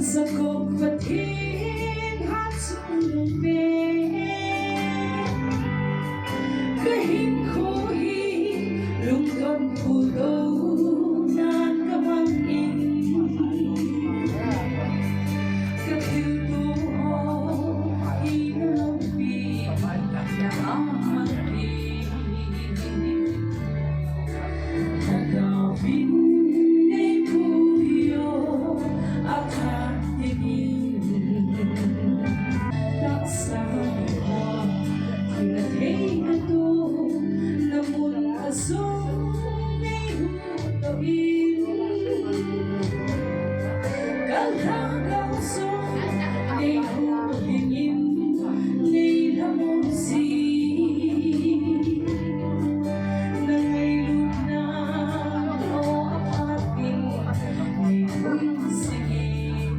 Sa kopatid at sumumpe Kahin ko'y lungkot pulo na kamangin Kapildo o inawi na amangin Nagawin ni Puyo at hatigin Naksama Kinatay na to Namun asong may hutoin Kalhagaw song ay hutingin Ni lamusi Nangaylog na o apating Ni hunsingin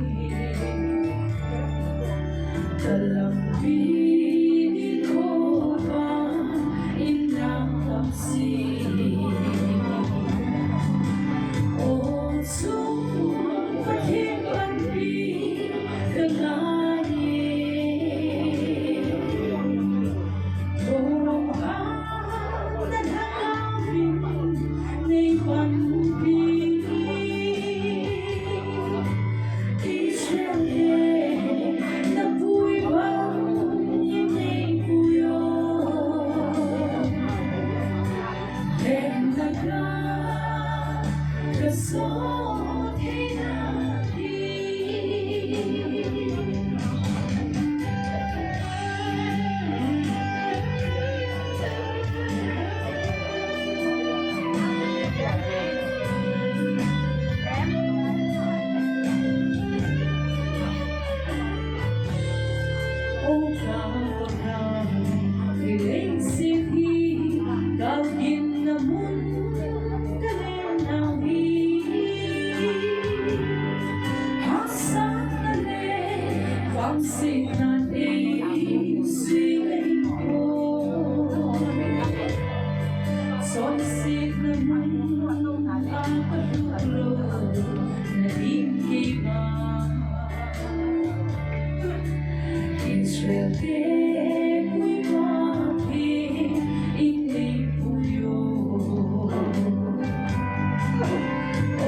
Talambinin ko pa inakapsi O sumpathipanpi kagani Turuhan na nakawin ni panpi Israel na buibang inay puyo Hendaga kasot hinati O kawagan, iling sithi, kalgin namun kalenawi Hasan nale, pangsinan siling ko Sonsit naman ang paturo na ikiba Israel de Puy-Mangkholal inay puyo O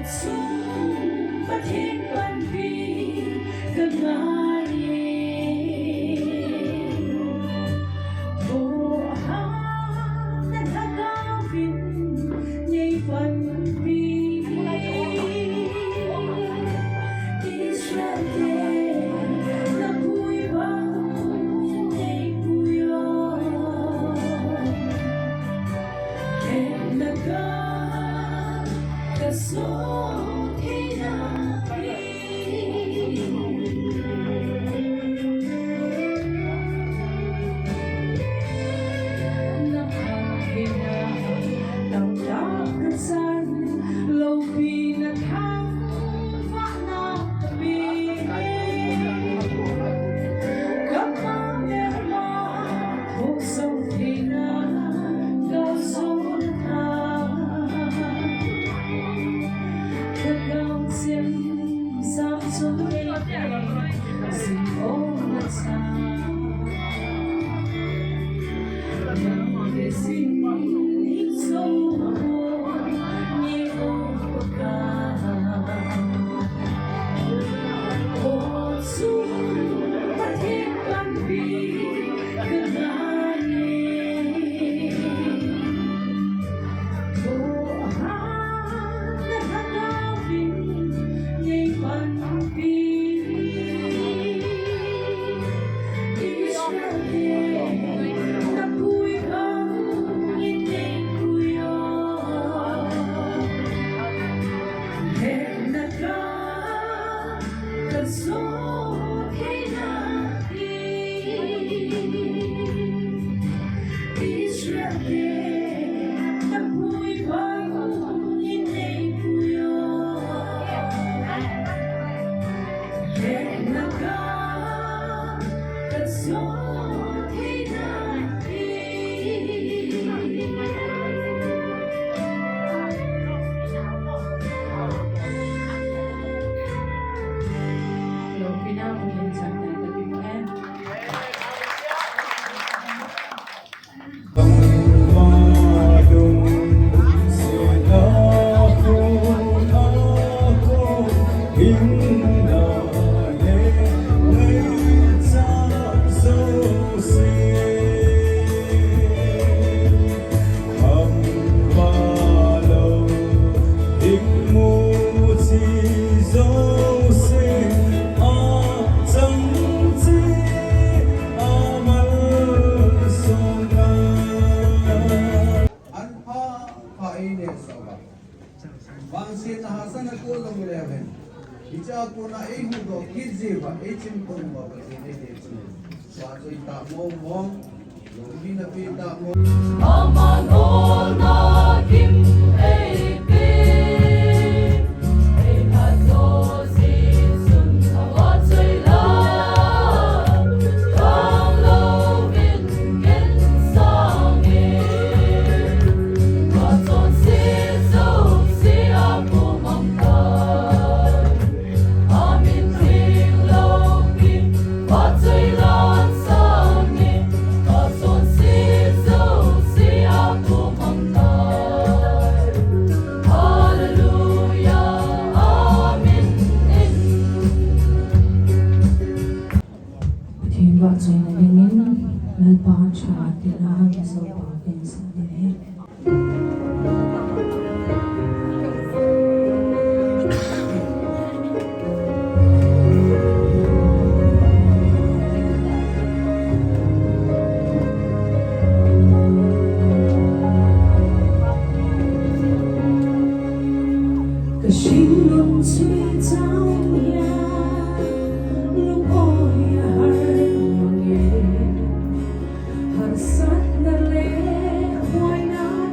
sumpathipanpi kagani Turuhan na nakawin ni'y panpi Israel na buibang inay puyo Hendaga kasot hinati Nakahina tangtakasan Law pinaghangwa na kami Kapamerma Huksong pinagasultan Kagang sim Samsung Simolatan Nanggesin Ikso Ni O sumpathipanpi kagani Turuhan na nakawin ni'y panpi Israel na buibang inay puyo Hendaga kasot hinati Israel na buibang inay puyo Hendaga kasot hinati puna ei hu do kizi ba ei chim pun ba ba ni de wa choi ta mo mong lo bi na pi ta mo Aman ona kim ei pe ei ha do si sun wa choi la Kang lo vin gen sang e Wa chon si zo si a Pu.Mangkholal Amin ring lo pi wa choi lan sang e Wa chon si zo si a Pu.Mangkholal Hallelujah Amin Thiên vọng rồi là đến những lời bảo cho tiền hàng sau bảo tiền sẽ đến hết. Cái心luôn suy trao nhà lúc ôi har mange har sát na le hoài na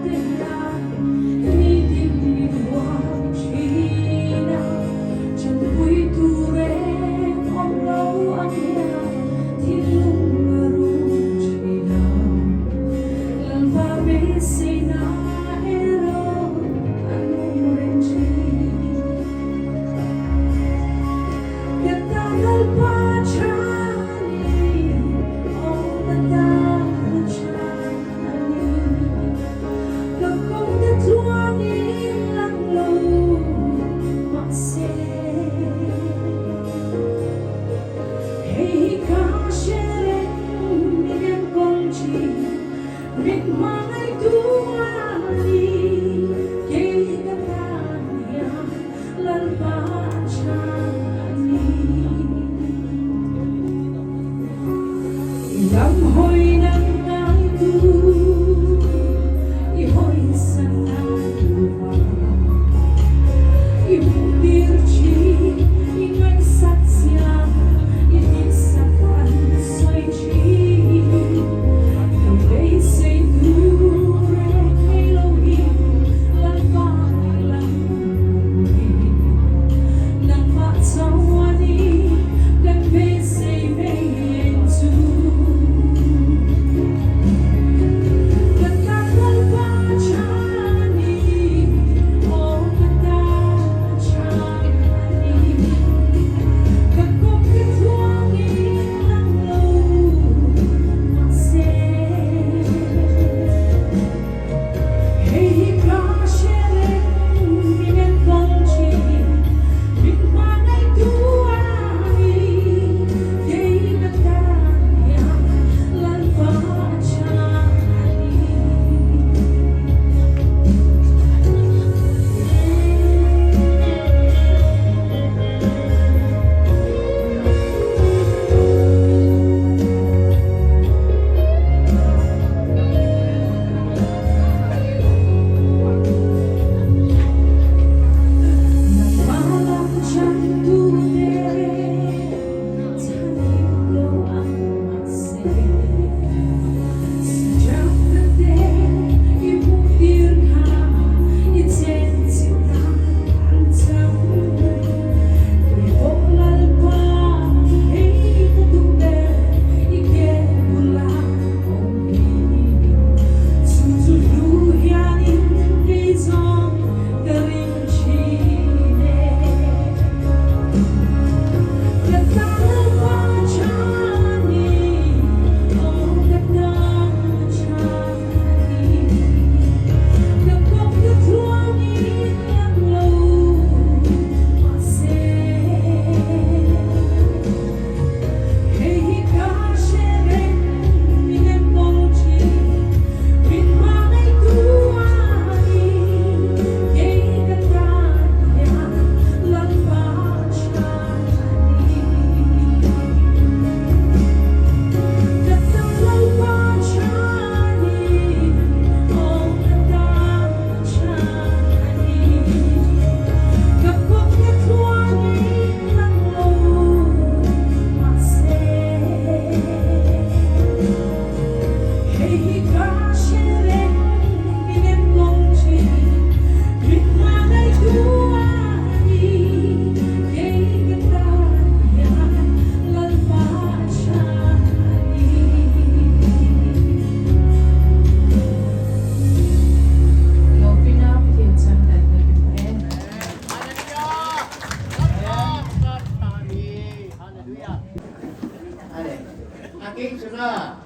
Kingsuna,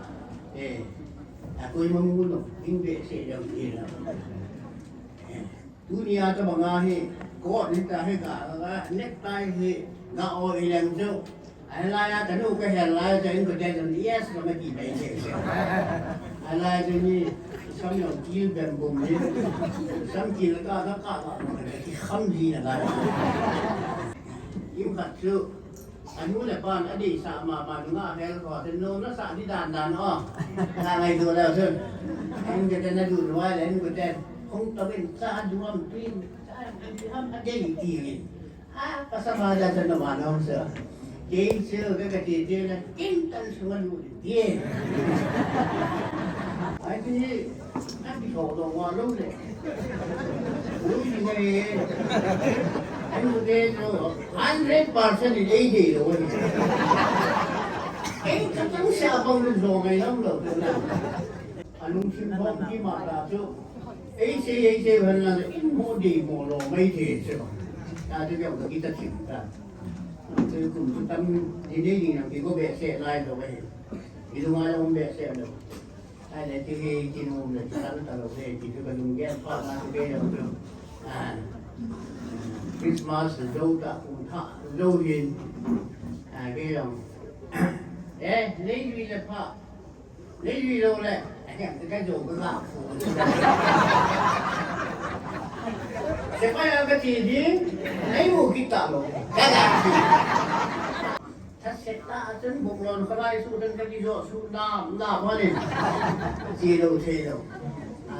ako'y mamulong, hindi siya yung ilaw. Dunia sa mga ko ni tahi ka necktie nga o ilang so. Alaya tanu ka helaya sa ingo den yes na matibay siya. Alaya ni sam yung kil bambum ni sam kil ka khamji na ka. Yung katsu anu le pan adi sa ma nga hel ko ten no na sa di dan o. Ngai do la sun. Ang ganda na du wa len ko den kung tawin sa duwam twin ham again tirin. Kasama dyan sa naman sa James kagatitin na kintan sumalulit. Yeah. Ay, hindi. Hindi ko ito mga lule. Uy, ngayon. Ano dito? 100% in 80 doon. Eh, katang siya pang lulongay lang lo. Anong simbang di maraso? Eh, siya wala na mo di mo lo may teso. Dati ka kita cinta. Từ cùng tâm thì đây thì làm cái có bẹ xe lại rồi vậy. Thì đúng ai không bẹ xe đâu. Ai lại cái cái hôm này chúng ta đầu đây thì tôi cần ghé qua là cái đây đâu được. Christmas đâu cả cũng thọ đâu liền. Cái lòng. Ê, lấy gì là phạ? Lấy gì đâu này? Cái đồ cái gạo phủ. Sẽ phải cái gì đi? Lấy một cái tạm rồi. Cái làm gì? Thật sẽ ta chân bụng lòn cái này xuống chân cái gì đó xuống làm hoa lên. Gì đâu thế đâu.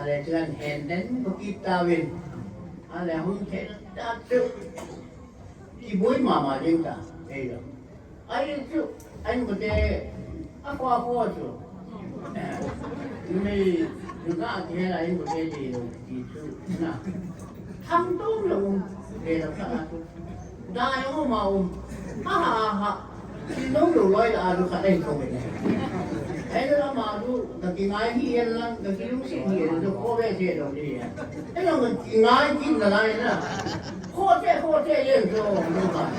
Để cho anh hẹn đến một cái ta về. Để không thể đã chịu. Thì bối mà riêng ta. Đây rồi. Anh chịu. Anh có thể qua chứ. Nhưng mà chúng ta thế là anh có thể gì đâu. Thì chịu. Nào. Thăm tốt luôn. Để làm sao là đại ông màu ha thì nấu đồ loại là đồ khá đầy không vậy thế đó mà đồ cái ngày hiền lắm cái lúc sinh hiền đồ khó về thế đâu đi thế là mình ngày chín là này nè khó thế lên rồi đúng không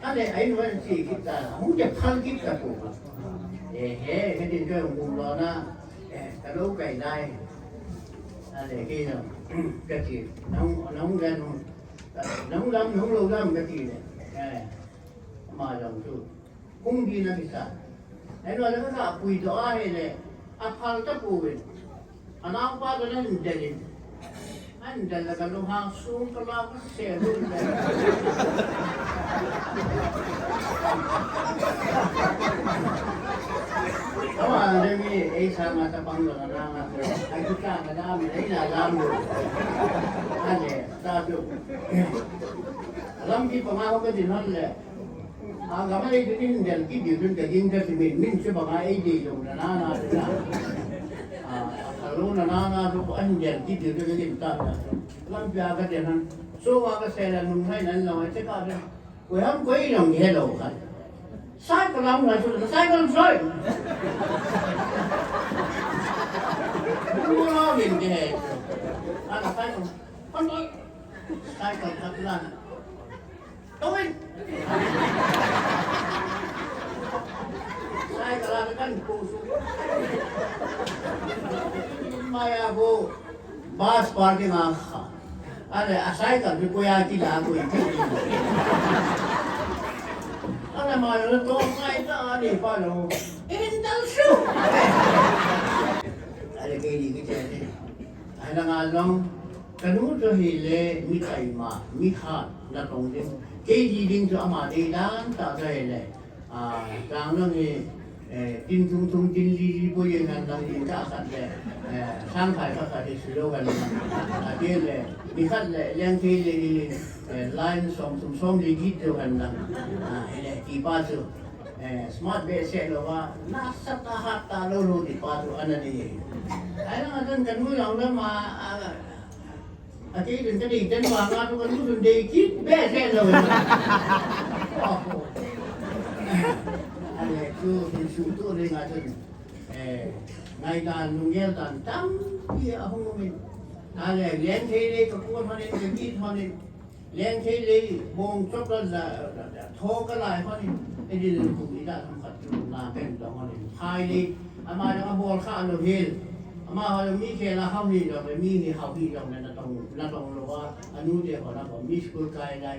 anh này ấy nói gì kita không chặt thân kita cũng cái chuyện chơi cùng lo na cái lúc cái này để kia nào cái gì nóng lên nóng lâu lắm cái gì này mà lòng chút cũng đi nó bị sao anh nói là cái quỷ đó ai này phal tất bùi anh ăn qua cái này anh là cái lông hàng xuống cái lao cái xe luôn này đó là đây ấy sao mà ta băng được là anh cứ ca cái đam đấy là làm được anh này ta được làm gì mà không có gì hơn là gặp cái cái đèn cái điều trên cái gì cái mình sẽ bằng ai gì rồi là na lúc na lúc anh đèn cái điều trên cái gì ta làm việc cái đèn hắn số qua cái xe là mình hay là nói chứ có đâu quay không quay đồng gì đâu cả sai cái lòng là chỗ sai cái lòng sai không lo gì cái này anh là sai không nói sai còn thật là tôi sai cái là cái cô số mai cô bus parking à anh sai cái cô ya chỉ là cô anh mà nó to ngay ta đi phải đâu in đâu số anh cái gì cái này anh đang ăn long cái nút cho hi lệ mi cái mà mi khát là công việc cái gì đinh cho mà đi đan ta đây này trang nó thì tin tung tin gì bây giờ ngành đang đi ra sẵn này sang phải các cái sự đâu gần cái này mi khát này liên khi line xong đi ghi cho gần là này thì ba số smart base là nasa ta lâu thì ba số anh này ai nó cần cần mua lòng đó mà cái đừng cái gì trên vàng ra tôi cần mua đi chít bé xe rồi anh này cứ xuống tôi đi ngay thôi ngày càng nung nghe tàn tắm kia không có mình anh này lén thế đi có cuốn hoa lên cái gì hoa lên เลี้ยงที่ลีบงจบแล้วโทรก็ไล่เขานี่ไอ้ที่เราคุยได้ทำขัดจุนนาเป็นตรงนี้ไทยลีอามาจะมาบอลข้าเราเห็นอามาเรามีแค่ละเขามีเราไม่มีที่เขาพี่เราเนี่ยต้องรู้ว่าอนุเดียวของเราบอกมีสกุลกายได้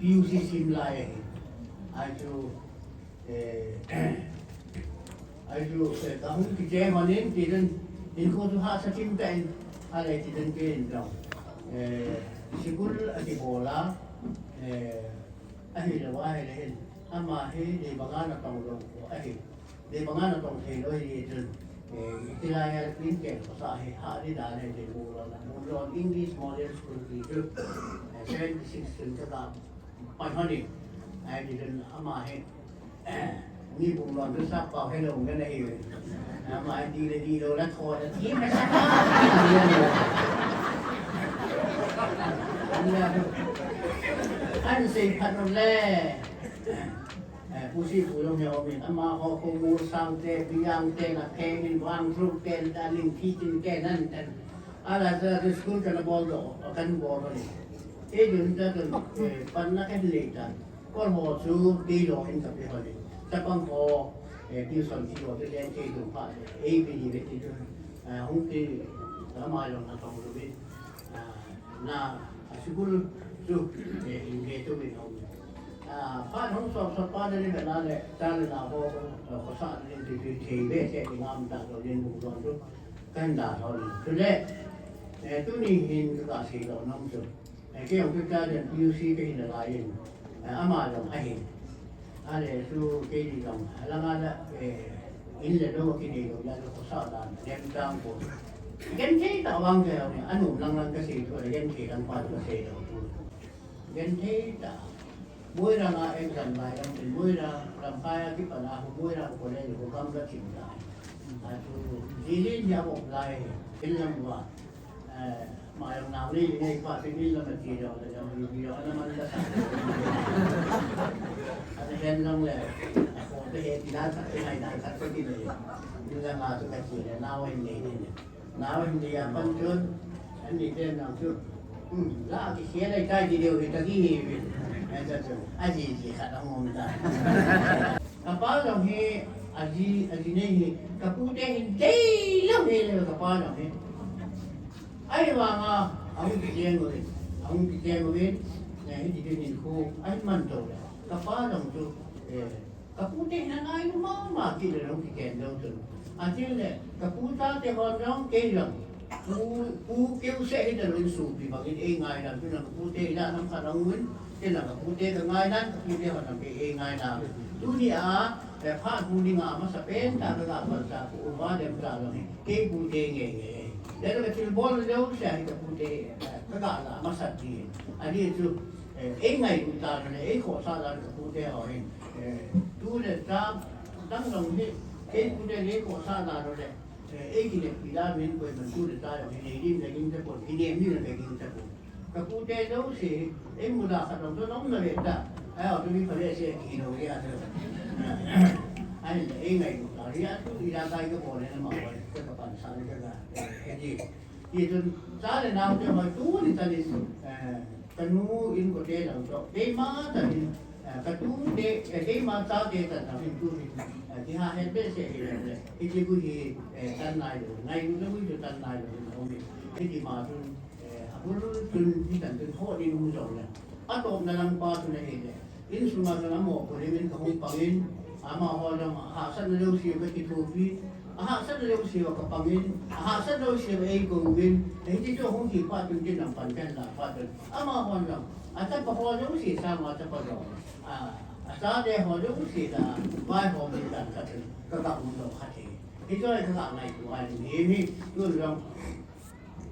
พิวซีซิมไล่ไอ้จูtahun kita mana kita info tu hak sakim kan ada kita kan dong sikul di bola akhir wahai leh ama he di bangana tong dong akhir di bangana tong he loi itu istilahnya pinjam bahasa he hak di dalam di bola English model school itu 76 tetap pada ni ai di ama heนี่ผมลองดูซักเปล่าให้ลงกันได้เลยมาดีเลยดีเลยแล้วโทรจะทิ้งไม่ใช่อันสี่พันแร่ผู้ชีผู้ลงเนี่ยมีอามาเขาคงมูสังเตปิยังเตนะแกมินวางทรุกเตนดาลิงที่จินแกนั่นแต่อะไรจะสกุลกันบอลดอกกันบอลเลยจุนจะกันปันนักเล่นกันก็หัวชูดีโลเห็นกับพี่เขาเลยแต่บางพอที่สอนที่เราจะเรียนที่ดูผ่านปีนี้เป็นที่ด้วยห้องที่สมัยเราทำรูปน่าสกุลจุดอินเดียตัวเป็นห้องผ่านห้องสอบผ่านได้แบบนั้นแหละจานเราพอภาษาเรียนที่ที่เบสที่งามต่างเราเรียนบุคคลทุกกันด่าเขาเลยคือแรกตัวนี้เห็นกับสิ่งเราน้องจุดเกี่ยวกับการเรียนพิวซีก็เห็นอะไรอย่างอามาเราให้เห็นอะไรสู่เกี่ยวกับแล้วก็อินเลโลกินีเราจะภาษาด่านเรียนจางกูยันที่ตะวันเดียวเนี่ยอันนู้นลังก็สิ่งตัวยันที่กันผ่านก็สิ่งเราดูยันที่ตะบุยรังเองกันไปยังเป็นบุยรังลำพายที่ปัญหาบุยรังคนเดียวก็กำลังสิ่งได้สู่จีนยาบอกไรเป็นลำว่ามาอย่างน้ำนี่ในฝ่ายเป็นลำจีเราแต่ยังมีเราอันนั้นมันจะสั่งอันนี้เห็นลำเลยโอ้แต่เห็นที่ด้านสักที่ไหนด้านสักที่ไหนดูแลมาสุขภาพเนี่ยน้าวันนี้เนี่ยน้าวันนี้ปันจุดอันนี้เป็นน้ำจุดแล้วที่เขียนได้ใจทีเดียวที่ตะกี้นี่เป็นจะจุดอาจีขัดเอางงได้กระเป๋าเราเห็นอาจีนี่กระปุกเต็มเต็มแล้วเห็นเลยกระเป๋าเราเห็นไอ้ว่าเอาที่เจียงเลยเอาที่เจียงเลยเนี่ยที่เป็นนิโคไอ้มันโตเลยกระเป๋าเราจุดกระปุกเต็มนั่นไอ้มาที่เราที่เจียงเราจุดอาจีเนี่ยกระปุกตาเต็มเราเกี่ยงผู้เกี่ยวเสียให้เราเป็นสูบที่บางทีเองไงนั่นเป็นกระปุกเต็มนั่นน้ำขัดน้ำเงินเป็นกระปุกเต็มไงนั่นกระปุกเต็มมันเป็นเองไงนั่นทุกที่แต่พาดผู้ดิ่งมาสเปนตามระดับภาษาผู้ว่าเดิมตามเราเนี่ยเกี่ยวผู้เต็มเองแล้วก็ที่บอลเลี้ยวเสียให้กับผู้เตะก็กล่าวมาสัตย์ดีอันนี้คือเองไงดูตาเนี่ยเองขอสาระกับผู้เตะเอาเองดูเนี่ยตามตั้งตรงนี้เองผู้เตะเองขอสาระเลยเองกินเนี่ยปีละเว้นไปมันดูเนี่ยตาเอาเองดิ้นจะกินจะปวดกินเองนี่เลยกินจะปวดกับผู้เตะเลี้ยวเสียเองมุดาขัดลงตัวน้องเลยแต่เอาตัวนี้เขาเรียกเสียกินเอาเองอันนี้เองไงดูตาเรียกตัวอีร่างกายก็พอเลยนะมาไว้ก็กระปันสารก็ได้ที่จนสารน้ำจะมาตู้นี่ตอนนี้กันนู้อินก็เดลังก็เดมาตอนนี้กันตู้เดมาตาเดตันทำให้ตู้นี่ที่หาเห็นเป็นเสียเลยที่ที่กูที่ตันนายเลยนายกูจะกูจะตันนายเลยเอาไปที่มาจนกูรู้จนที่ตันจนโทษที่รู้จักเลยอันตรงนั้นลังปาตุนเองเลยอินสุมาจะน้ำหมอกคนนี้เป็นของปังอินอามาฮอลมาหาสันเลี้ยวเสียไปที่ทูฟีAhasa dalam siwa kapangin, ahasa dalam siwa egongin, hindi to hong hipa yung dinampan kan lah patun. Ama hon lang, ata pa hon yung si sama ata pa lang. Asa de hon yung si da, may hon din dan katun, kakaun daw kati. Ito ay kakanay ko ay ini yun lang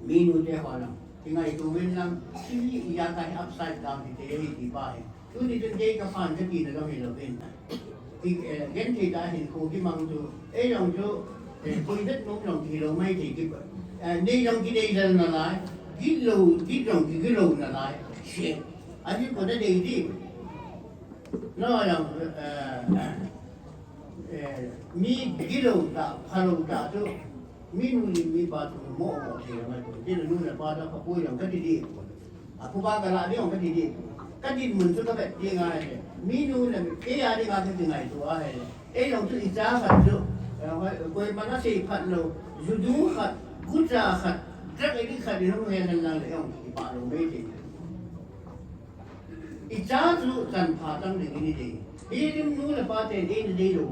minu de hon lang. Tingay tuwin lang, sili iyatay upside down ito yung hipa eh. Yun ito jay kapan kati na lang hilawin. Gen thì đã hình khu cái măng tu, ấy lòng tu, tôi đất nông lòng thì lòng may thì cái, đây lòng cái đây là lại, cái lầu cái lòng thì cái lầu là lại, shit, anh ấy còn đây đi, nó là mi cái lầu ta tu, mi nuôi mi ba tu mỏ thì là cái là nuôi là ba đó có bôi lòng cái đi, ผู้บ้านกะละนี่ของกะดิเหมือนสุดแบบยังไงเนี่ยมีนู่นเนี่ยเกี่ยอะไรกันถึงไงตัวอะไรเนี่ยเราที่จ้าขัดดูกวยมันน่าสิขัดเราจุดูขัดกุจ้าขัดจักไอ้ที่ขัดที่เราเห็นนั่นเลยเอาที่ป่าเราไม่จริงอีจ้าจุจันพาตั้งถึงนี่ดีที่นู่นเลยป่าเต็นดีดู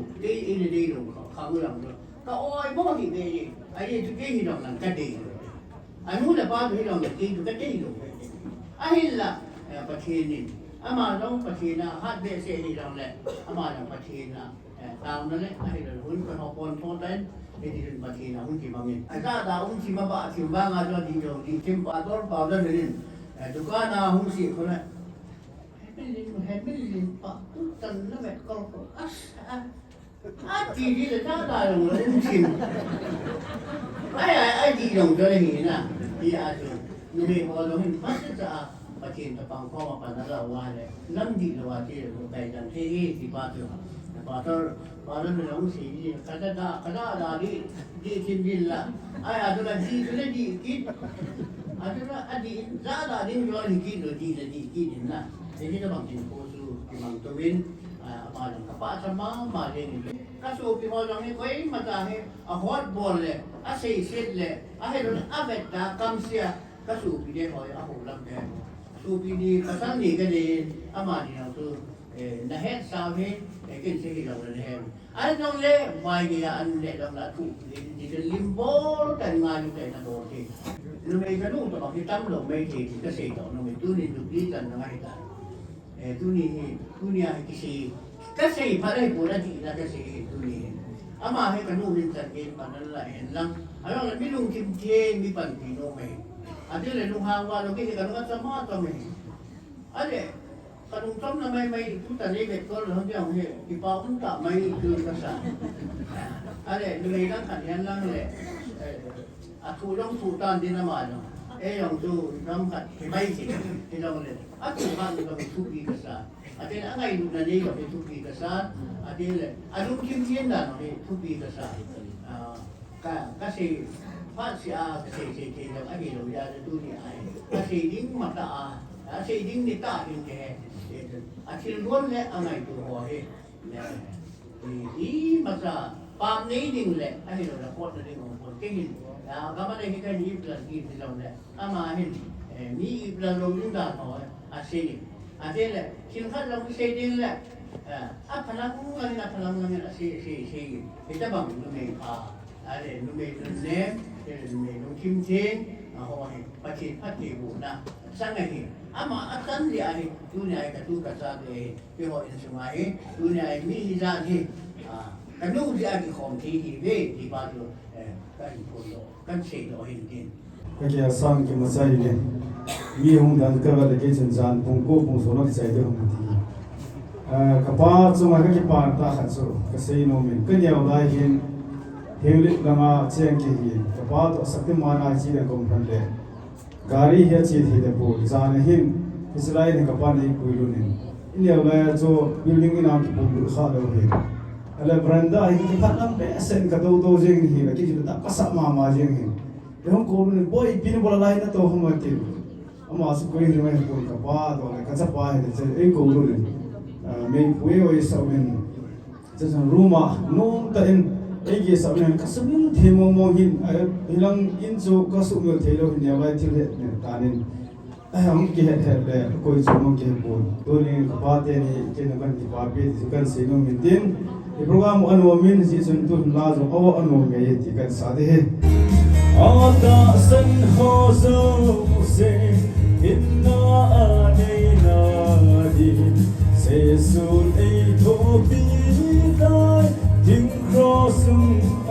ข้างหลังเลยก็โอ้ยบ่ที่นี่ไอ้ที่ที่เราหลังก็ดีอันนู้นเลยป่าที่เราเนี่ยที่ก็ดีดูไอ้ละประเทศนี้อามาลงประเทศนะฮัดเบสเซนี่เราแหละอามาลงประเทศนะตามนั่นแหละไอ้เราหุ่นก็ทอปนทอเต้นไอ้ที่เป็นประเทศนะหุ่นที่มาเงินไอ้ตาดาหุ่นที่มาบ้าที่บ้านอาจจะดีอยู่ดีที่ป่าต้นป่าต้นนี่ทุกการนะหุ่นสิคนละเห็นไม่ลินป่าตุ้งตันแล้วแบบก็ที่ที่จะตาดาลงหุ่นสิไอ้ที่ลงจะได้เห็นนะที่อาจจะนู่นนี่พอเราเห็นพัฒนาประเทศตะปังข้อมาปันนั่นเราว่าเลยน้ำดีเราว่าที่เราไปจันที่ที่ป่าตัวป่าตัวเป็นองค์สีดีกระดาดาดีทิ้งดินละไอ้อาจจะเป็นดีก็เลยดีกินอาจจะเป็นอดีตจ้าดาดีมันก็เลยกินเลยดีกินนะที่ตะปังที่โคสูที่มังตัววินมาจากกระป๋าสมองมาเรียนนี่ก็สูบที่พอจังนี้ไว้มาจากให้ฮอตบอลเลยเสียเลยให้เราเวทตากำเสียก็สูบที่ได้หอยหูลำแดงสูบดีภาษาหนีก็ดีอามาดีเราตัวนะเฮ็ดสาวเฮ็ดกินสิ่งที่เราเห็นอันนั้นเลยไม่กี่อันเลยเราละถูกที่จะลิมโบแต่งานอยู่แต่ละโดดที่เราไม่กระนุ่งตัวที่ตั้มลงไม่ที่ก็เสียต่อเราไม่ตู้นี่ดูดีกันนะไม่ได้ตู้นี่ให้กี่สิ่งก็เสียพอได้พูดได้ที่นั่นก็เสียตู้นี่อามาให้กระนุ่งลิมจัดเกณฑ์ปันนั่นแหละเห็นลังอันนั้นไม่ลุงทิมเทมีปันปีโนไม่อันนี้เลยลุงหางว่าเราคิดกันว่าสมาร์ทไหมอันนี้ขนมต้มทำไมไม่ทุกแต่นี้เด็กก็เราจะเอาเนี่ยที่ป้าอุ้มตับไม่คือภาษาอันนี้ดูเลยนั่งขันยันนั่งเลยถูต้องถูตอนที่น้ำมันยังถูน้ำขัดที่ไม่สิที่เราเลยถูข้างนี้ก็เป็นทุกปีภาษาอันนี้อะไรดูนั่นนี่ก็เป็นทุกปีภาษาอันนี้เลยอันนู้นคิมเทียนนั่นเป็นทุกปีภาษาก็สิภาษาเสียเราไอ้เราอยากจะดูนี่ไอ้ก็สิดิ้งมาตาสิดิ้งนี่ตาดิ้งแกอาชีพล้วนและอะไรตัวหัวเองนี่มาซะปามนี้ดิ้งแหละไอ้เราพูดในเรื่องของคนเก่งก็ไม่ได้แค่นี้เปล่าที่เราเนี่ยอามาเห็นมีเปล่าเราดิ้งด่าเขาอาชีพอาชีพแหละสิ่งที่เราไม่ใช่ดิ้งแหละพลังงานอาชีพที่จะบังนุ่มเองอะไรนุ่มเองนุ่มเลี้ยงนุ่มเองนุ่มคิมเชงหัวเองประเทศพัฒน์บุญนะสังเกตama akan dia ni dunia itu kata dia pihak yang semai dunia ini dia ni kan dia di konti ini di bawah kan polo kan selo hindi kaya sang ke masai ni mi hong dan ka ba ke chen jan pung ko pung so na sai de hong ti kapa chu ma ka ki pa ta khan so ka sei no min kan yaw lai hin hewli lama cheng ke hi kapa to sakti ma na chi de kom phan de gari he chi thi de bu zan hin Israel ni kapan ni kuilu ni ini awal jo building ni nam pun kha lo he ala branda hi ki phatam be sen ka do jeng ni la ki ta kasa ma jeng hi ehon ko ni boy pin bola lai na to hom ti ama su koi ni mai ko ka pa do la ka cha pa he je e ko lu ni me pue oi sa men je san ruma no ta en e ge sa men ka sum the mo hin hilang in jo ka su mel the lo ni awai ti le ta nin हम के है कोई सुनो के बोल तो ने बातें ने के न बन की बापे जिकन से नो मितिन ये प्रोग्राम अनोमिन जी सुन तो ना जो अव अनो में ये जिकन सादे है आता सन हो जो से इन्ना आनेना दी से सुन ए तो भी दाई जिन क्रॉसुम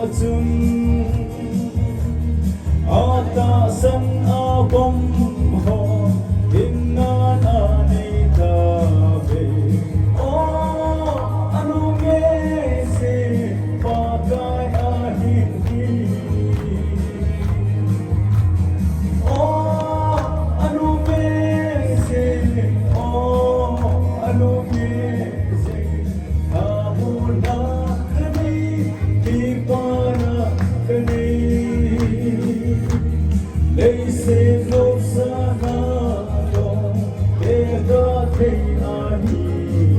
अचुन आता सन आबम हो ahi